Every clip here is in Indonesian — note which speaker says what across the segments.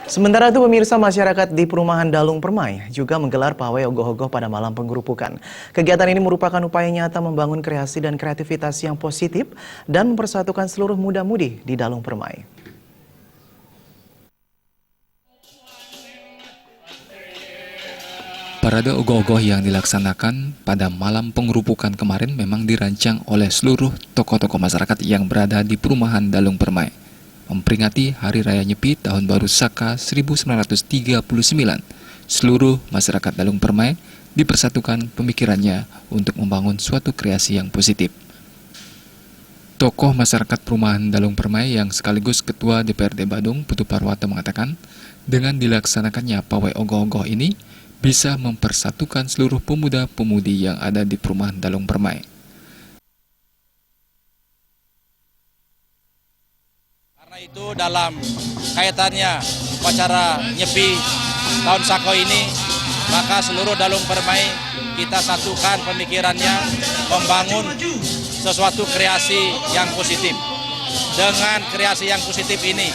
Speaker 1: Sementara itu pemirsa, masyarakat di perumahan Dalung Permai juga menggelar pawai ogoh-ogoh pada malam penggerupukan. Kegiatan ini merupakan upaya nyata membangun kreasi dan kreativitas yang positif dan mempersatukan seluruh muda-mudi di Dalung Permai.
Speaker 2: Parade ogoh-ogoh yang dilaksanakan pada malam penggerupukan kemarin memang dirancang oleh seluruh tokoh-tokoh masyarakat yang berada di perumahan Dalung Permai. Memperingati Hari Raya Nyepi Tahun Baru Saka 1939, seluruh masyarakat Dalung Permai dipersatukan pemikirannya untuk membangun suatu kreasi yang positif. Tokoh masyarakat perumahan Dalung Permai yang sekaligus Ketua DPRD Badung, Putu Parwata, mengatakan dengan dilaksanakannya pawai ogoh-ogoh ini bisa mempersatukan seluruh pemuda-pemudi yang ada di perumahan Dalung Permai.
Speaker 3: Karena itu dalam kaitannya upacara Nyepi tahun Saka ini, maka seluruh Dalung Permai kita satukan pemikirannya membangun sesuatu kreasi yang positif. Dengan kreasi yang positif ini,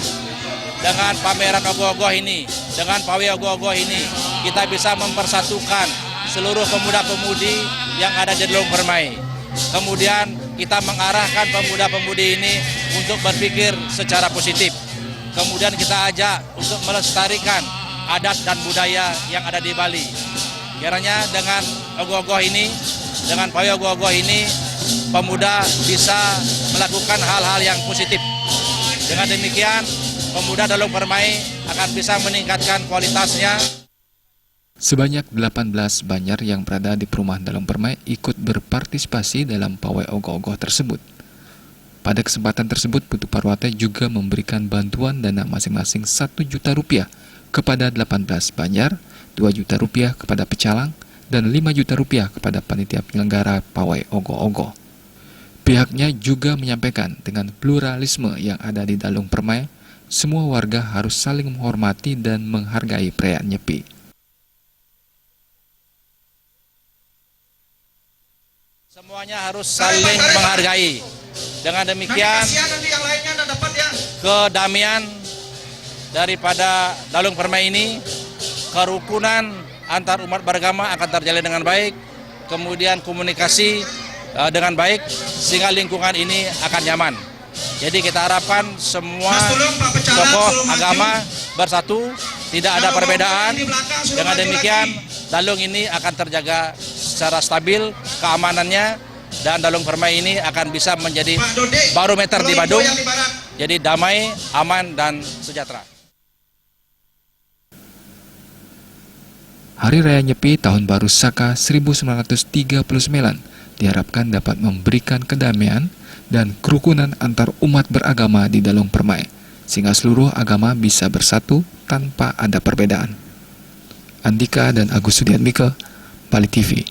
Speaker 3: dengan pameran ogoh-ogoh ini, dengan pawai ogoh-ogoh ini, kita bisa mempersatukan seluruh pemuda-pemudi yang ada di Dalung Permai. Kemudian kita mengarahkan pemuda-pemudi ini untuk berpikir secara positif. Kemudian kita ajak untuk melestarikan adat dan budaya yang ada di Bali. Kiranya dengan ogoh-ogoh ini, dengan pawai ogoh-ogoh ini, pemuda bisa melakukan hal-hal yang positif. Dengan demikian, pemuda Dalung Permai akan bisa meningkatkan kualitasnya.
Speaker 2: Sebanyak 18 Banjar yang berada di perumahan Dalung Permai ikut berpartisipasi dalam pawai ogoh-ogoh tersebut. Pada kesempatan tersebut, Putu Parwata juga memberikan bantuan dana masing-masing Rp1 juta kepada 18 Banjar, Rp2 juta kepada pecalang, dan Rp5 juta kepada panitia penyelenggara pawai ogoh-ogoh. Pihaknya juga menyampaikan dengan pluralisme yang ada di Dalung Permai, semua warga harus saling menghormati dan menghargai perayaan Nyepi.
Speaker 3: Semuanya harus saling menghargai. Dengan demikian, kedamaian daripada Dalung Permai ini, kerukunan antar umat beragama akan terjalin dengan baik, kemudian komunikasi dengan baik, sehingga lingkungan ini akan nyaman. Jadi kita harapkan semua tokoh agama bersatu, tidak ada perbedaan. Dengan demikian, Dalung ini akan terjaga secara stabil keamanannya, dan Dalung Permai ini akan bisa menjadi barometer di Badung, jadi damai, aman, dan sejahtera.
Speaker 2: Hari Raya Nyepi Tahun Baru Saka 1939 diharapkan dapat memberikan kedamaian dan kerukunan antar umat beragama di Dalung Permai, sehingga seluruh agama bisa bersatu tanpa ada perbedaan. Andika dan Agus Sudiatmika, Bali TV.